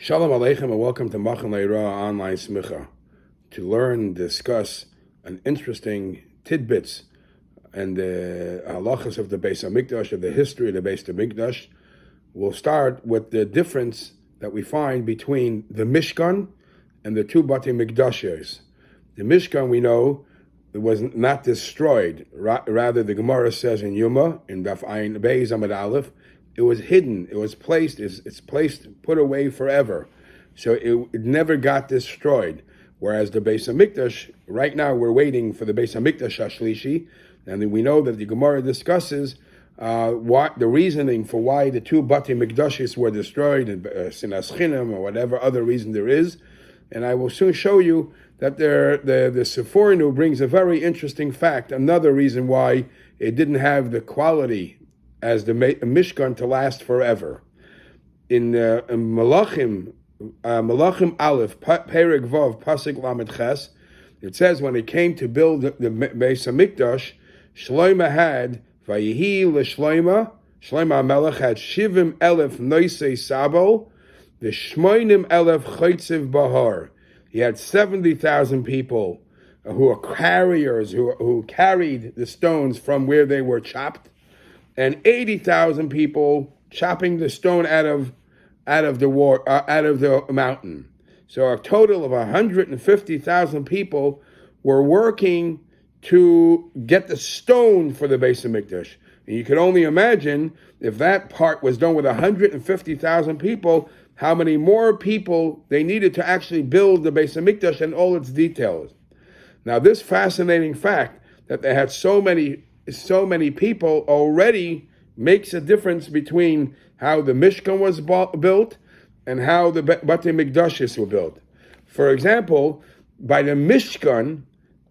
Shalom Aleichem and welcome to Machan Leira Online Smicha to learn, discuss an interesting tidbits and the halachas of the Bais Hamikdash, of the history of the Bais Hamikdash. We'll start with the difference that we find between the Mishkan and the two Batei Mikdashes. The Mishkan, we know, it was not destroyed. Rather, the Gemara says in Yuma, in Daf Ayin Beis Amud Aleph, it was hidden. It was placed. It's placed, put away forever. So it never got destroyed. Whereas the Bais Hamikdash, right now we're waiting for the Bais Hamikdash Hashlishi, and then we know that the Gemara discusses what the reasoning for why the two Batei Mikdashes were destroyed, Sinas Chinam or whatever other reason there is. And I will soon show you that the Sephorinu brings a very interesting fact, another reason why it didn't have the quality as the Mishkan to last forever. In Malachim Aleph, Perek Vav, Pasuk Lamed Ches, it says when it came to build the Beis Hamikdash, Shlomo had, Vayihi l'Shlomo, Shlomo HaMelech had Shivim Elef Noisei Sabo, the Shmoinim Elef Chaytziv Bahar. He had 70,000 people who are carriers, who carried the stones from where they were chopped, and 80,000 people chopping the stone out of the mountain. So a total of 150,000 people were working to get the stone for the Bais Hamikdash. And you can only imagine if that part was done with 150,000 people, how many more people they needed to actually build the Bais Hamikdash and all its details. Now, this fascinating fact that they had so many people already makes a difference between how the Mishkan was built and how the Batei Mikdashis were built. For example, by the Mishkan,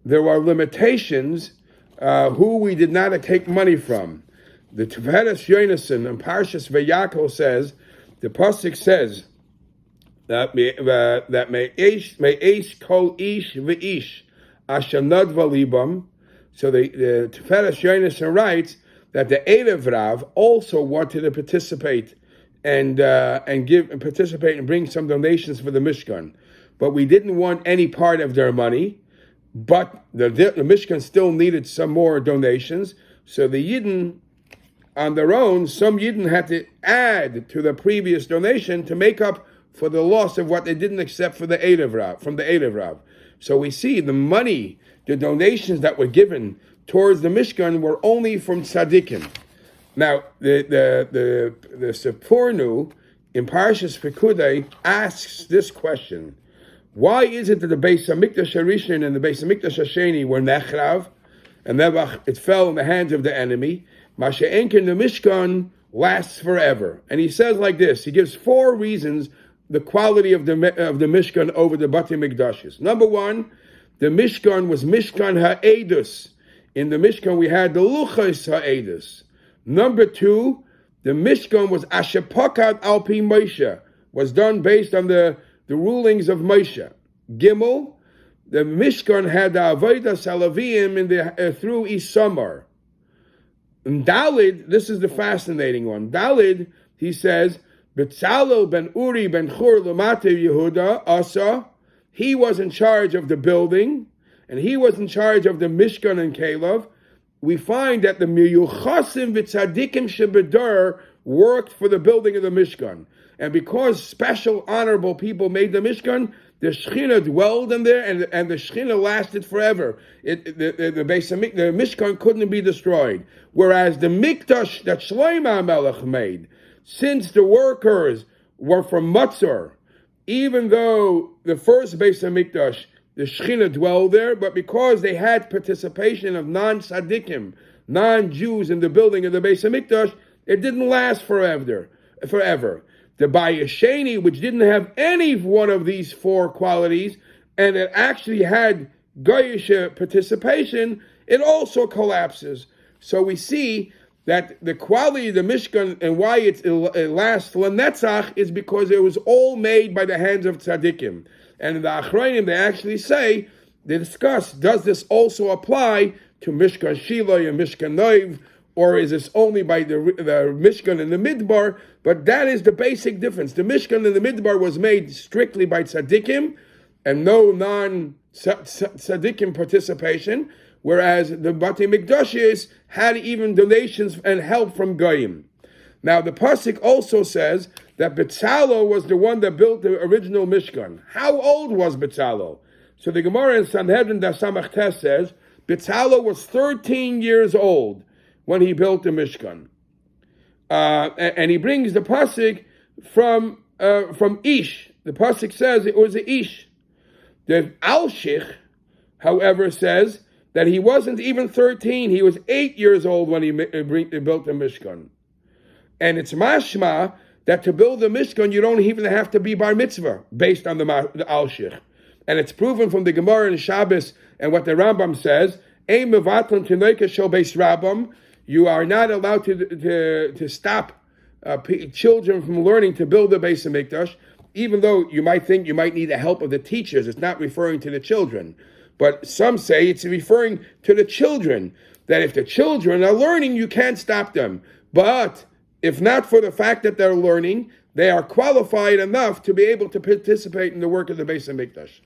there were limitations who we did not take money from. The Tiferes Yonason and Parshas Vayakol says, the pasuk says that me'esh kol ish ve'ish asher nadva libam. So the Tiferes Yonason writes that the Erev Rav also wanted to participate and participate and bring some donations for the Mishkan, but we didn't want any part of their money. But the Mishkan still needed some more donations, so the Yidden, on their own, some Yidden had to add to the previous donation to make up for the loss of what they didn't accept for the Erev Rav, from the Erev Rav. So we see the money, the donations that were given towards the Mishkan were only from tzaddikim. Now, the Sephorinu in Parshas Pekudei asks this question: why is it that the Beis Hamikdash Harishon and the Beis Hamikdash Hasheni were nechrav, and then it fell in the hands of the enemy? Masha'enkin, the Mishkan lasts forever. And he says like this, he gives 4 reasons the quality of the Mishkan over the Batei Mikdashes. Number 1, the Mishkan was Mishkan Ha'edus. In the Mishkan we had the Luchos Ha'edus. Number 2, the Mishkan was Ashepakad Alpi Moshe, was done based on the rulings of Moshe. Gimel, the Mishkan had the Avodah Salavim through Isamar. And Dalid, this is the fascinating one. Dalid, he says, Betzalel ben Uri ben Chur Lamate Yehuda Asa, he was in charge of the building, and he was in charge of the Mishkan and Kalev. We find that the Miyuchasim v'tzadikim shebedar worked for the building of the Mishkan. And because special, honorable people made the Mishkan, the Shechina dwelled in there, and the Shechina lasted forever. The Mishkan couldn't be destroyed. Whereas the Mikdash that Shlomo HaMelech made, since the workers were from Matzor, even though the first Beis Hamikdash, the Shechina dwelled there, but because they had participation of non-tzaddikim, non-Jews in the building of the Beis Hamikdash, it didn't last forever. The Bais Sheni, which didn't have any one of these 4 qualities, and it actually had Goyish participation, it also collapses. So we see that the quality of the Mishkan and why it lasts Lanetzach is because it was all made by the hands of tzaddikim. And in the Achrayim, they actually say, they discuss, does this also apply to Mishkan Shiloh and Mishkan Noiv, or is this only by the Mishkan and the Midbar? But that is the basic difference. The Mishkan in the Midbar was made strictly by tzaddikim and no non-tzaddikim participation, whereas the Batei Mikdashis had even donations and help from Goyim. Now the pasuk also says that Betzalel was the one that built the original Mishkan. How old was Betzalel? So the Gemara in Sanhedrin Dasamach Tes says Betzalel was 13 years old when he built the Mishkan. And he brings the pasuk from Ish. The pasuk says it was a Ish. The Alshich, however, says that he wasn't even 13. He was 8 years old when he built the Mishkan. And it's mashma that to build the Mishkan, you don't even have to be bar mitzvah, based on the Alshich. And it's proven from the Gemara in Shabbos and what the Rambam says, Ein mevatlan tinoika shel beis Rabbam. You are not allowed to stop children from learning to build the Bais Hamikdash, even though you might think you might need the help of the teachers. It's not referring to the children. But some say it's referring to the children, that if the children are learning, you can't stop them. But if not for the fact that they're learning, they are qualified enough to be able to participate in the work of the Bais Hamikdash.